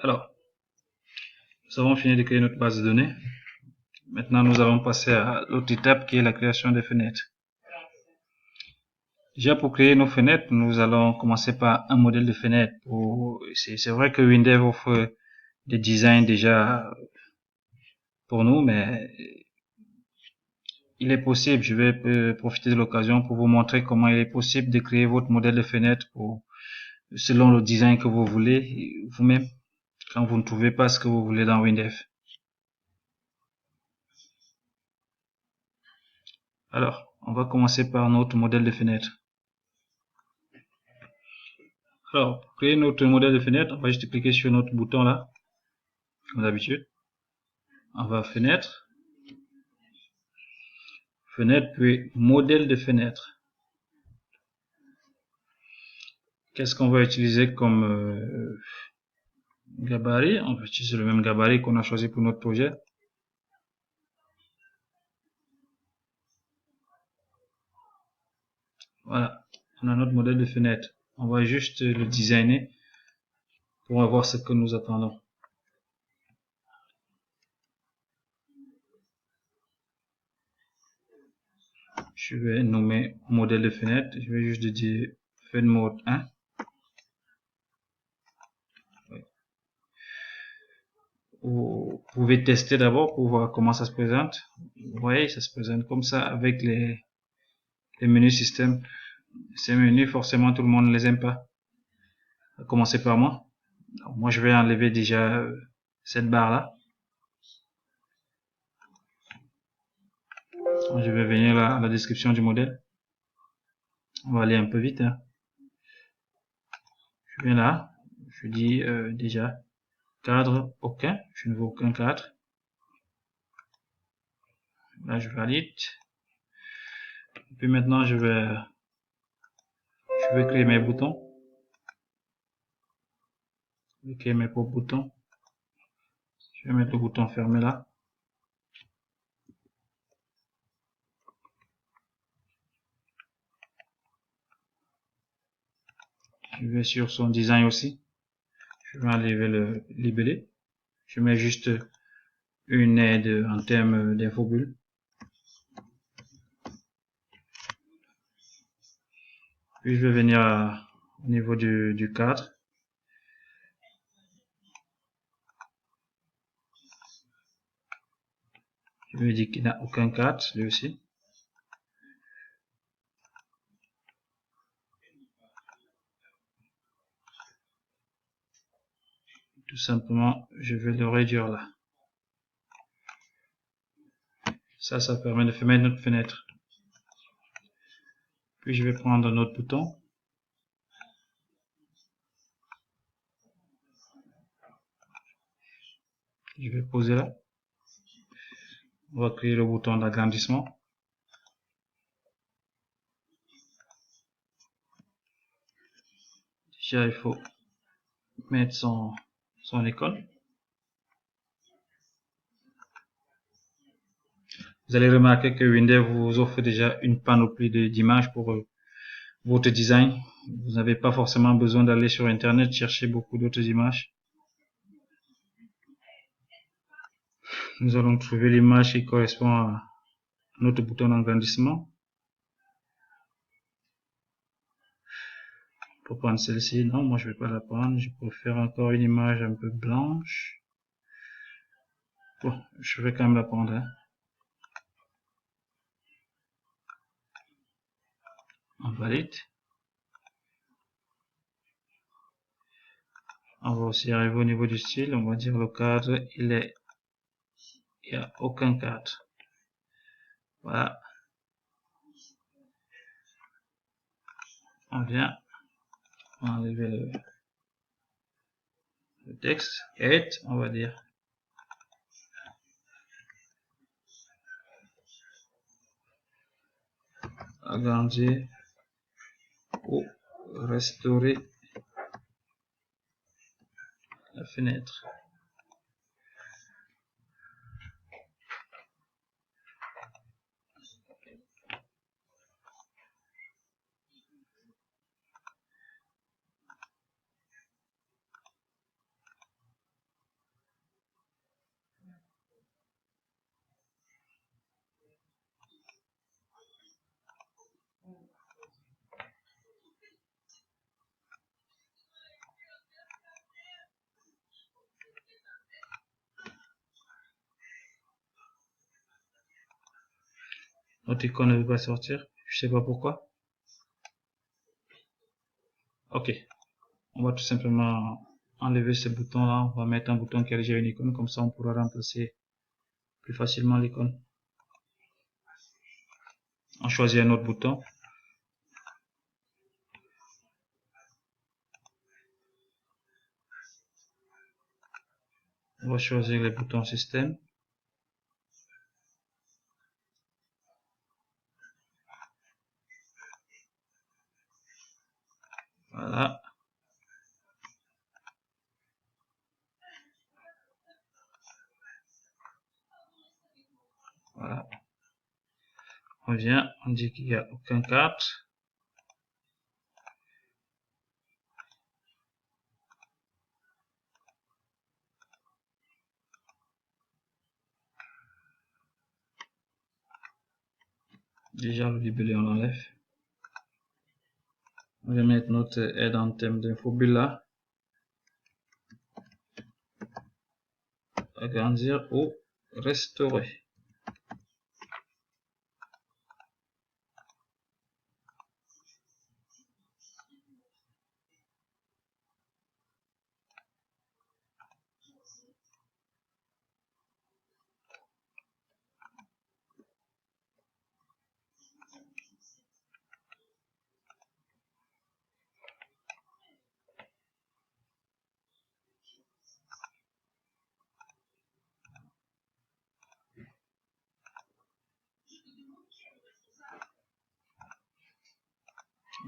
Alors, nous avons fini de créer notre base de données. Maintenant, nous allons passer à l'autre étape qui est la création des fenêtres. Déjà, pour créer nos fenêtres, nous allons commencer par un modèle de fenêtre. C'est vrai que Windev offre des designs déjà pour nous, mais il est possible, je vais profiter de l'occasion pour vous montrer comment il est possible de créer votre modèle de fenêtre selon le design que vous voulez vous-même quand vous ne trouvez pas ce que vous voulez dans Windev. Alors, on va commencer par notre modèle de fenêtre. Alors, pour créer notre modèle de fenêtre, on va juste cliquer sur notre bouton là, comme d'habitude. On va fenêtre, puis modèle de fenêtre. Qu'est-ce qu'on va utiliser comme gabarit? On va utiliser le même gabarit qu'on a choisi pour notre projet. Voilà, on a notre modèle de fenêtre. On va juste le designer pour voir ce que nous attendons. Je vais nommer modèle de fenêtre. Je vais juste dire fenêtre mode 1. Vous pouvez tester d'abord pour voir comment ça se présente. Vous voyez, ça se présente comme ça avec les menus système. Ces menus, forcément, tout le monde ne les aime pas. On va commencer par moi. Donc, moi, je vais enlever déjà cette barre-là. Je vais venir là à la description du modèle. On va aller un peu vite. Hein. Je viens là. Je dis déjà cadre aucun. Je ne veux aucun cadre. Là, je valide. Et puis maintenant, je vais créer mes boutons. Je vais créer mes propres boutons. Je vais mettre le bouton fermé là. Je vais sur son design aussi. Je vais enlever le libellé. Je mets juste une aide en termes d'infobulle. Puis je vais venir au niveau du cadre. Je vais dire qu'il n'a aucun cadre, lui aussi. Tout simplement, je vais le réduire là. Ça permet de fermer notre fenêtre. Puis je vais prendre notre bouton. Je vais poser là. On va créer le bouton d'agrandissement. Déjà, il faut mettre son icône. Vous allez remarquer que Windows vous offre déjà une panoplie d'images pour votre design. Vous n'avez pas forcément besoin d'aller sur Internet chercher beaucoup d'autres images. Nous allons trouver l'image qui correspond à notre bouton d'agrandissement. Pour prendre celle-ci, non, moi je vais pas la prendre. Je préfère encore une image un peu blanche. Bon, je vais quand même la prendre. Hein. On valide. On va aussi arriver au niveau du style. On va dire le cadre, il n'y a aucun cadre. Voilà. On vient enlever le texte. Edit, on va dire. Agrandir ou restaurer la fenêtre. notre icône ne veut pas sortir. Je sais pas pourquoi. Ok. On va tout simplement enlever ce bouton là. On va mettre un bouton qui a déjà une icône. Comme ça, on pourra remplacer plus facilement l'icône. On choisit un autre bouton. On va choisir le bouton système. Voilà. Voilà. On vient, on dit qu'il n'y a aucun cadre. Déjà, le libellé, on l'enlève. On va mettre notre aide en termes d'infobulle là. Agrandir ou restaurer.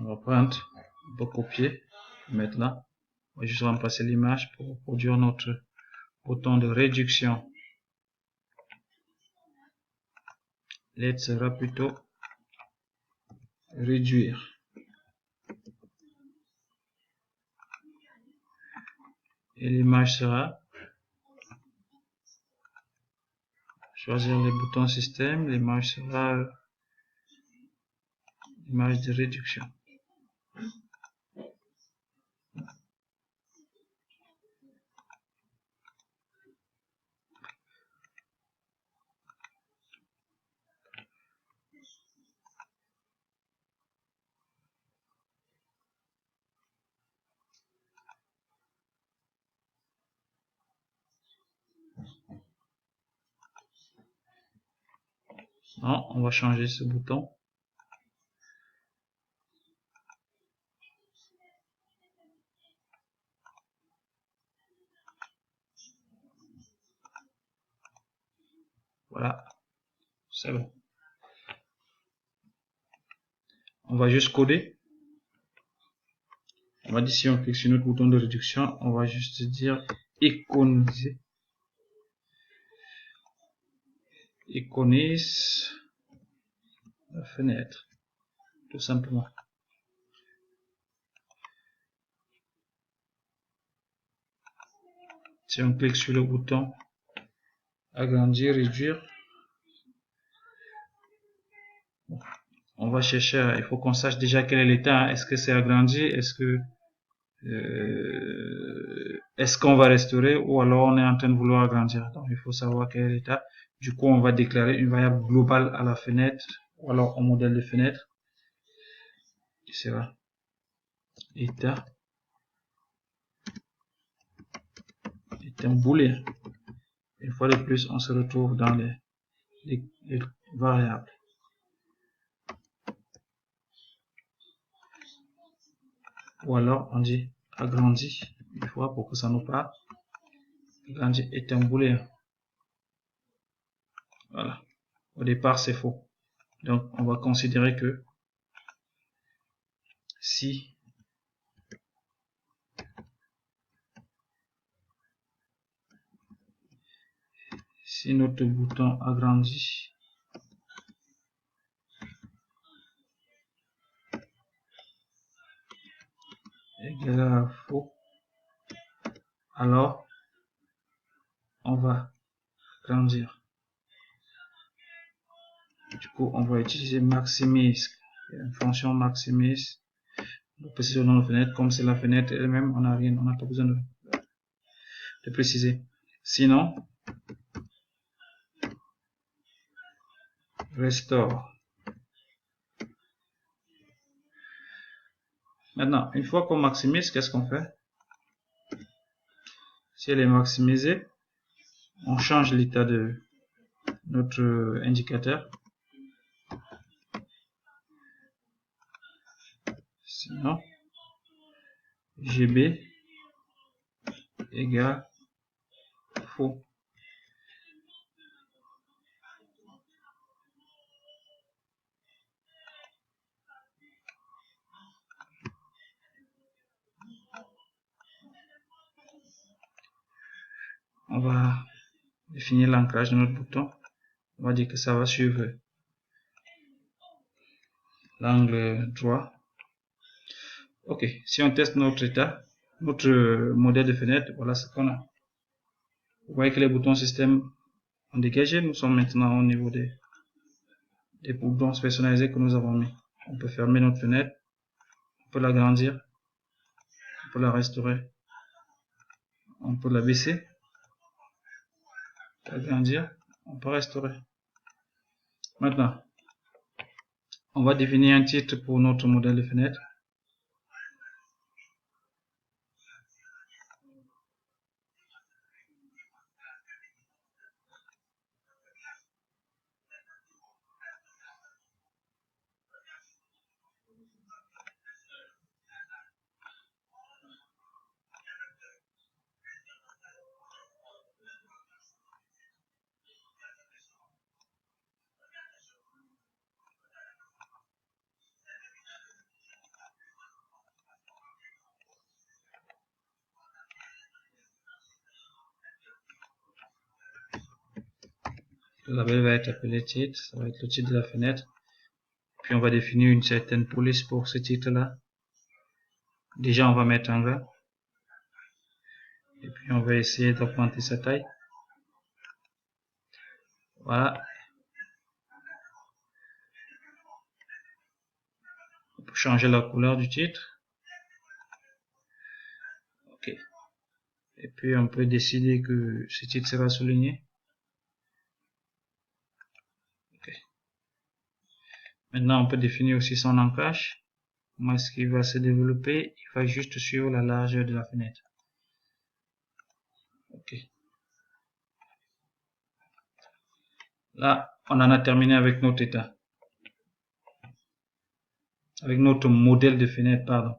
On va prendre, on va copier, mettre là. On va juste remplacer l'image pour produire notre bouton de réduction. L'aide sera plutôt réduire. Et l'image sera choisir les boutons système. L'image sera l'image de réduction. Non, on va changer ce bouton. Voilà, c'est bon. On va juste coder. On va dire si on clique sur notre bouton de réduction, on va juste dire iconiser. Iconise la fenêtre, tout simplement. Si on clique sur le bouton agrandir, réduire, on va chercher, il faut qu'on sache déjà quel est l'état. Est-ce que c'est agrandi, est-ce qu'on va restaurer, ou alors on est en train de vouloir agrandir. Donc il faut savoir quel est l'état. Du coup, on va déclarer une variable globale à la fenêtre, ou alors au modèle de fenêtre, qui sera état, est un booléen. Une fois de plus, on se retrouve dans les variables. Ou alors on dit agrandi une fois pour que ça nous parle. Agrandi est un booléen. Voilà. Au départ, c'est faux. Donc, on va considérer que si notre bouton agrandi égale à faux, alors on va grandir. Du coup, on va utiliser maximise, une fonction maximise. On va préciser dans la fenêtre, comme c'est la fenêtre elle-même, on n'a pas besoin de préciser. Sinon, restore. Maintenant, une fois qu'on maximise, qu'est-ce qu'on fait? Si elle est maximisée, on change l'état de notre indicateur. Sinon, GB égale faux. On va définir l'ancrage de notre bouton. On va dire que ça va suivre l'angle droit. Ok, si on teste notre état, notre modèle de fenêtre, voilà ce qu'on a. Vous voyez que les boutons système ont dégagé. Nous sommes maintenant au niveau des boutons personnalisés que nous avons mis. On peut fermer notre fenêtre, on peut l'agrandir, on peut la restaurer, on peut la baisser, agrandir, on peut restaurer. Maintenant, on va définir un titre pour notre modèle de fenêtre. Le label va être appelé titre, ça va être le titre de la fenêtre. Puis on va définir une certaine police pour ce titre-là. Déjà, on va mettre en gras. Et puis on va essayer d'augmenter sa taille. Voilà. On peut changer la couleur du titre. Ok. Et puis on peut décider que ce titre sera souligné. Ok. Maintenant, on peut définir aussi son ancrage. Comment est-ce qu'il va se développer? Il va juste suivre la largeur de la fenêtre. Ok. Là, on en a terminé avec notre état. Avec notre modèle de fenêtre, pardon.